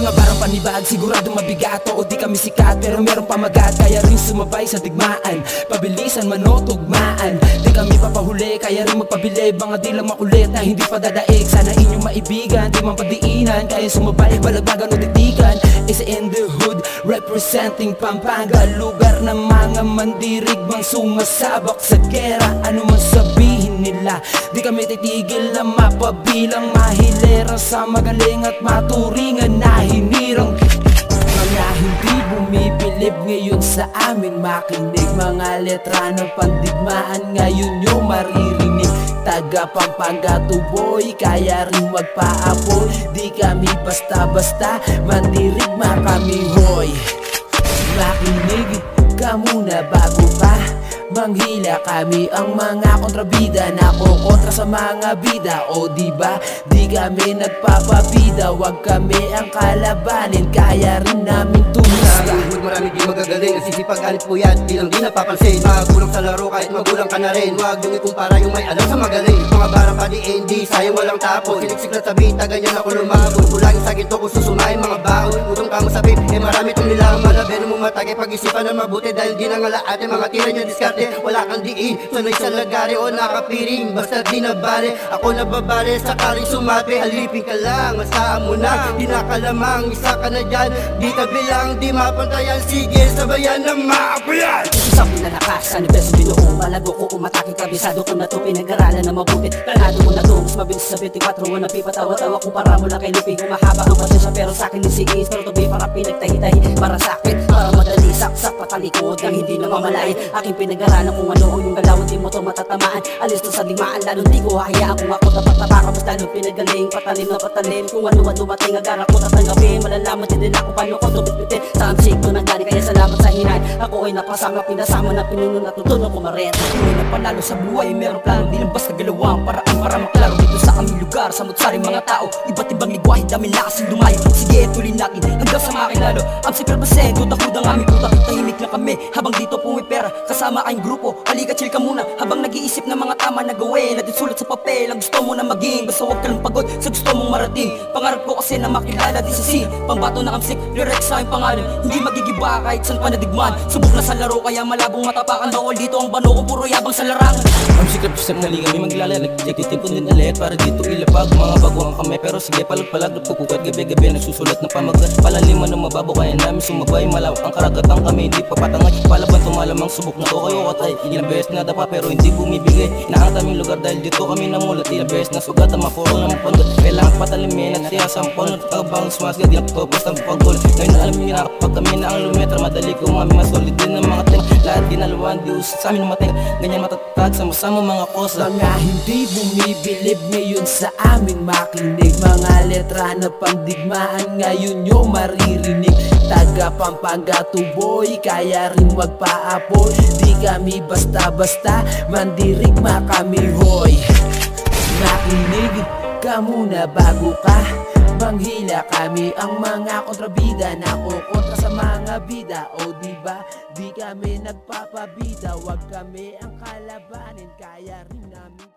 Mga barang panibag, sigurado mabigat. O di kami sikat, pero meron pamagat. Kaya rin sumabay sa digmaan, pabilisan man o tugmaan. Di kami papahuli, kaya rin magpabilib. Mga di lang makulit na hindi pa dadaig. Sana inyong maibigan, di man padiinan. Kaya sumabay, balagbagan o ditikan. Isa in the hood, representing Pampanga. Lugar ng mga mandirig, bang sumasabak sa gera. Ano man sabihin nila, di kami titigil na mapabilang. Mahilera sa magaling at maturingan na hinirang. Mga hindi bumibilib ngayon sa amin makinig. Mga letra ng pandigmaan ngayon nyo maririnig. Taga Pampanga tuboy, kaya rin magpaapoy. Di kami basta-basta, mandirigma kami hoy. Makinig ka muna bago ka manghila. Kami ang mga kontrabida, nakokontra sa mga bida. O diba, di kami nagpapabida. Wag kami ang kalabanin, kaya rin namin tumusga. Marami di magagaling, nasisipag galit po yan, di lang di napapansin. Magulang sa laro kahit magulang ka na rin. Wag yung ikumpara yung may alam sa magaling. Mga barang pa di hindi, sayang walang tapon. Siniksik na tabita, ganyan ako lumabon. Kulangin sa ginto kung susumain mga baon. Utong ka masapit, marami itong nilaman. Labero mo matagay, pag-isipan na mabuti. Dahil di nangalaat mga tira niya diskarte. Wala kang diin, sanay sa lagari o nakapiring. Basta di nabali, ako nababali. Sakaling sumabi, halipin ka lang. Masaan mo na, di nakalamang. Isa ka na dyan, di ka bilang, di mapantayan. Sige, sabayan na maapayan. Isasabi na lakas, sa beso binuo. Malago ko umatake, kabisado ko na to. Pinag-aralan na mabuti, planado ko na to. Mas mabilis sa 24, wala pipatawa-tawa ko. Para mo lang kay Luping, humahaba ang pasensya. Pero sa'kin ni si Ace, pero to be para pinagtahi-tahi. Para sa'kin, para madali, saksak patalikod. Nang hindi na mamalayan, aking pinag-aralan kung ano yung galaw. Di mo to matatamaan, alis to sa digmaan. Lalo di ko hahayaan kung ako dapat tapakan. Mas lalo pinagaling, patalim na patalim. Kung ano man dumating, agara ko tatanggapin. Malalaman din nila kung paano ko to bitbitin. Sa amsik ko nang galing, kaya salamat sa hinay. Ako ay napasama, pinasama na pinuno na tutunan ko maret. Hindi na panalo sa buhay, meron plano. Di lang basta galawang paraan para maklaro. Dito sa aming lugar, sa mutsaring mga tao. Iba't ibang ligwahe, dami na kasing dumayo. Sige, tuloy natin, hanggang sa makilalo. Amsik perpasento, takod ang aming puta. Tahimik na kami, habang dito pumipera. Kasama kayong grupo, halika chill ka muna. Habang nag-iisip ng mga tama na gawin. Natin sulat sa papel, ang gusto mo na maging. Basta huwag ka lang pagod, sa gusto mong marating. Pangarap ko kasi na makilala din si C. Pangbato ng amsik, lyrics sa aking pangalan. Hindi magigiba kahit saan pa nadigman. Subok na sa laro, kaya malabong matapakan. Bawal dito ang bano kung puro yabang sa larangan. Amsik represent na liga, may maglalag. Titik ko din ulit para dito ilapag. Mga baguhan kami, pero sige palag-palag. Nagpupukat gabi-gabi, nagsusulat ng pamagat. Palaliman ng mababaw, kaya namin sumabay. Malawak ang karagatan kami, hindi papatangay. Palaban tumalamang subok na to kayo katay. Ilang beses na dapa pero hindi bumibigay. Na ang taming lugar dahil dito kami namulat. Ilang beses na sugat ang mapuro ng panggat. Kailangan patalimin at siya sampon. At pagbangang sumasga, di lang to basta paggulit. Ngayon alam nyo na kapag kami na ang lumetra, madali ko mami masolid din ng mga ting. Lahat ginalawan, di uso sa amin mating. Ganyan matatag, sama-sama mga kosa. Mga hindi bumibilib ngayon sa amin makinig. Mga letra na pangdigmaan ngayon nyo maririnig. Taga Pampanga tuboy, kaya rin magpaapoy. Di kami basta-basta, mandirigma kami hoy. Makinig ka muna bago ka manghila. Kami ang mga kontrabida, nakokontra sa mga bida. O diba, di kami nagpapabida. Wag kami ang kalabanin, kaya rin namin